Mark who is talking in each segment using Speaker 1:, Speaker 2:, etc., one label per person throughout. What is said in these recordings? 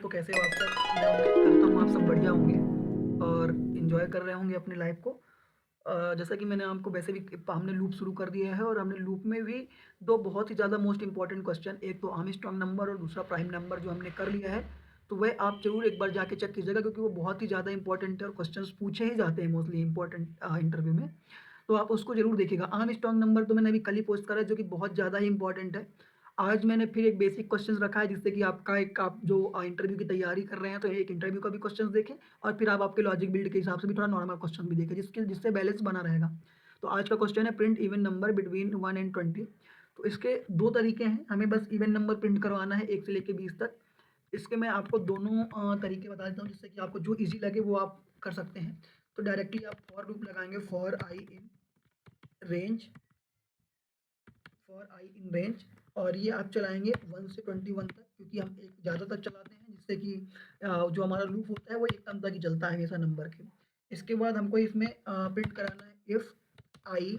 Speaker 1: दोस्तों, कैसे हो आप सब? मैं उम्मीद करता हूँ आप सब बढ़िया होंगे और एन्जॉय कर रहे होंगे अपनी लाइफ़ को। जैसा कि मैंने आपको वैसे भी हमने लूप शुरू कर दिया है और हमने लूप में भी 2 बहुत ही ज़्यादा मोस्ट इम्पोर्टेंट क्वेश्चन, एक तो आर्मस्ट्रांग नंबर और दूसरा प्राइम नंबर जो हमने कर लिया है, तो वह आप ज़रूर एक बार जाके चेक कीजिएगा क्योंकि वो बहुत ही ज़्यादा इम्पोर्टेंट है और क्वेश्चंस पूछे ही जाते हैं मोस्टली इम्पोर्टेंट इंटरव्यू में। तो आप उसको ज़रूर देखिएगा। आर्मस्ट्रांग नंबर तो मैंने अभी कल ही पोस्ट करा है जो कि बहुत ज़्यादा ही इम्पोर्टेंट है। आज मैंने फिर एक बेसिक क्वेश्चंस रखा है जिससे कि आपका एक आप जो इंटरव्यू की तैयारी कर रहे हैं तो एक इंटरव्यू का भी क्वेश्चंस देखें और फिर आप आपके लॉजिक बिल्ड के हिसाब से भी थोड़ा नॉर्मल क्वेश्चन भी देखें जिससे बैलेंस बना रहेगा। तो आज का क्वेश्चन है print even number between 1 and 20। तो इसके 2 तरीके हैं, हमें बस इवन नंबर प्रिंट करवाना है 1 से लेके 20 तक। इसके मैं आपको दोनों तरीके बता देता हूँ जिससे कि आपको जो ईज़ी लगे वो आप कर सकते हैं। तो डायरेक्टली आप फॉर लूप लगाएँगे range for I in range और ये आप चलाएँगे 1 से 21 तक क्योंकि हम एक ज़्यादा तक चलाते हैं जिससे कि जो हमारा लूप होता है वो एक टर्म तक ही चलता है हमेशा नंबर के। इसके बाद हमको इसमें प्रिंट कराना है if i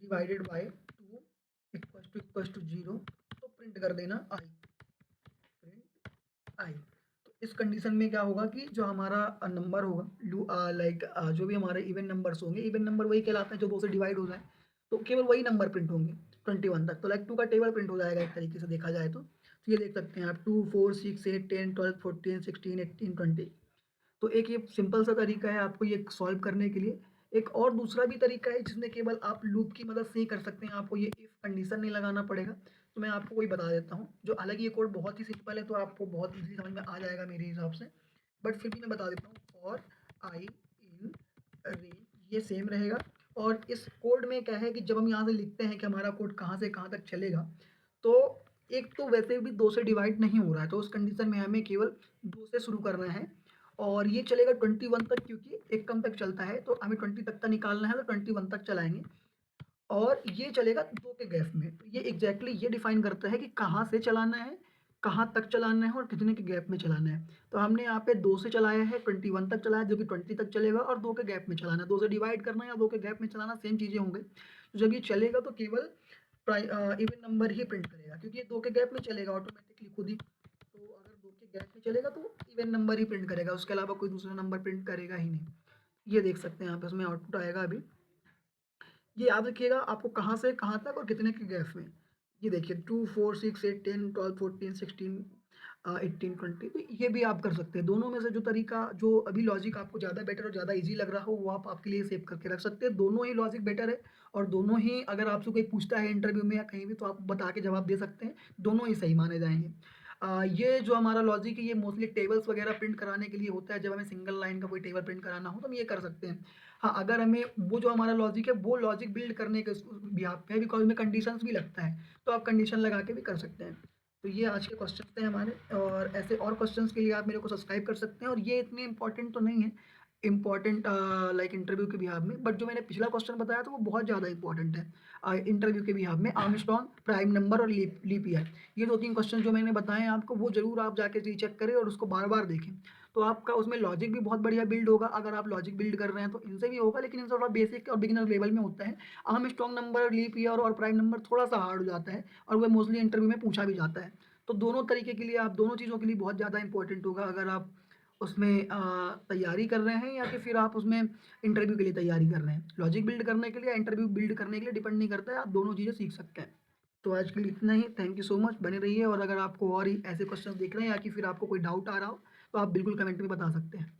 Speaker 1: divided by 2 equals to 0 तो प्रिंट कर देना आई, प्रिंट आई। तो इस कंडीशन में क्या होगा कि जो हमारा नंबर होगा जो भी हमारे इवन नंबर्स होंगे, इवन नंबर वही कहलाते हैं जो 2 से डिवाइड हो जाए, तो केवल वही नंबर प्रिंट होंगे 21 तक। तो लाइक 2 का टेबल प्रिंट हो जाएगा एक तरीके से देखा जाए तो। तो ये देख सकते हैं आप 2, 4, 6, 8, 10, 12, 14, 16, 18, 20। तो एक ये सिंपल सा तरीका है आपको ये सॉल्व करने के लिए। एक और दूसरा भी तरीका है जिसमें केवल आप लूप की मदद से ही कर सकते हैं, आपको ये इफ कंडीशन नहीं लगाना पड़ेगा। तो मैं आपको वही बता देता हूँ, जो हालाँकि ये कोड बहुत ही सिंपल है तो आपको बहुत ईज़िली समझ में आ जाएगा मेरे हिसाब से। बट फिर भी मैं बता देता हूँ फॉर आई इन रेंज ये सेम रहेगा। और इस कोड में क्या है कि जब हम यहाँ से लिखते हैं कि हमारा कोड कहाँ से कहाँ तक चलेगा, तो एक तो वैसे भी 2 से डिवाइड नहीं हो रहा है, तो उस कंडीशन में हमें केवल 2 से शुरू करना है और ये चलेगा 21 तक क्योंकि एक कम तक चलता है, तो हमें 20 तक का निकालना है तो 21 तक चलाएँगे और ये चलेगा 2 के गैप में। तो ये एग्ज़ैक्टली ये डिफ़ाइन करता है कि कहाँ से चलाना है, कहाँ तक चलाना है और कितने के गैप में चलाना है। तो हमने यहाँ पे 2 से चलाया है, 21 तक चलाया जो कि 20 तक चलेगा और 2 के गैप में चलाना है। 2 से डिवाइड करना है या 2 के गैप में चलाना सेम चीज़ें होंगी। तो जब ये चलेगा तो केवल इवन नंबर ही प्रिंट करेगा क्योंकि ये 2 के गैप में चलेगा ऑटोमेटिकली खुद ही। तो अगर 2 के गैप में चलेगा तो इवन नंबर ही प्रिंट करेगा, उसके अलावा कोई दूसरा नंबर प्रिंट करेगा ही नहीं। ये देख सकते हैं आप, इसमें आउटपुट आएगा अभी। ये याद रखिएगा आपको कहाँ से कहाँ तक और कितने के गैप में। ये देखिए 2, 4, 6, 8, 10, 12, 14, 16 18, 20। तो ये भी आप कर सकते हैं। दोनों में से जो तरीका जो अभी लॉजिक आपको ज़्यादा बेटर और ज़्यादा ईज़ी लग रहा हो वो आप आपके लिए सेव करके रख सकते हैं। दोनों ही लॉजिक बेटर है और दोनों ही अगर आपसे कोई पूछता है इंटरव्यू में या कहीं भी तो आप बता के जवाब दे सकते हैं। दोनों ही सही माने जाएँगे। ये जो हमारा लॉजिक है ये मोस्टली टेबल्स वगैरह प्रिंट कराने के लिए होता है। जब हमें सिंगल लाइन का कोई टेबल प्रिंट कराना हो तो हम ये कर सकते हैं। हाँ, अगर हमें वो जो हमारा लॉजिक है वो लॉजिक बिल्ड करने के बिहाफ़ पे है बिकॉज़ में कंडीशंस भी लगता है, तो आप कंडीशन लगा के भी कर सकते हैं। तो ये आज के क्वेश्चंस थे हमारे और ऐसे और क्वेश्चंस के लिए आप मेरे को सब्सक्राइब कर सकते हैं और ये इतने इम्पोर्टेंट तो नहीं है, इम्पोर्टेंट लाइक इंटरव्यू के बिहाफ़ में, बट जो मैंने पिछला क्वेश्चन बताया था वो बहुत ज़्यादा इम्पोर्टेंट है इंटरव्यू के बिहाफ़ में। आर्मस्ट्रांग, प्राइम नंबर और लीप ईयर, ये 2-3 क्वेश्चन जो मैंने बताए हैं आपको वो ज़रूर आप जाके रीचेक करें और उसको बार-बार देखें। तो आपका उसमें लॉजिक भी बहुत बढ़िया बिल्ड होगा। अगर आप लॉजिक बिल्ड कर रहे हैं तो इनसे भी होगा लेकिन इनसे थोड़ा बेसिक और बिगिनर लेवल में होता है। आर्मस्ट्रांग नंबर, लीप ईयर और प्राइम नंबर थोड़ा-सा हार्ड हो जाता है और वो मोस्टली इंटरव्यू में पूछा भी जाता है। तो दोनों तरीके के लिए आप दोनों चीज़ों के लिए बहुत ज़्यादा इंपॉर्टेंट होगा अगर आप उसमें तैयारी कर रहे हैं या कि फिर आप उसमें इंटरव्यू के लिए तैयारी कर रहे हैं। लॉजिक बिल्ड करने के लिए या इंटरव्यू बिल्ड करने के लिए डिपेंड नहीं करता है, आप दोनों चीज़ें सीख सकते हैं। तो आज के लिए इतना ही। थैंक यू सो मच, बने रहिए और अगर आपको और ही ऐसे क्वेश्चंस दिख रहे हैं या कि फिर आपको कोई डाउट आ रहा हो, तो आप बिल्कुल कमेंट में बता सकते हैं।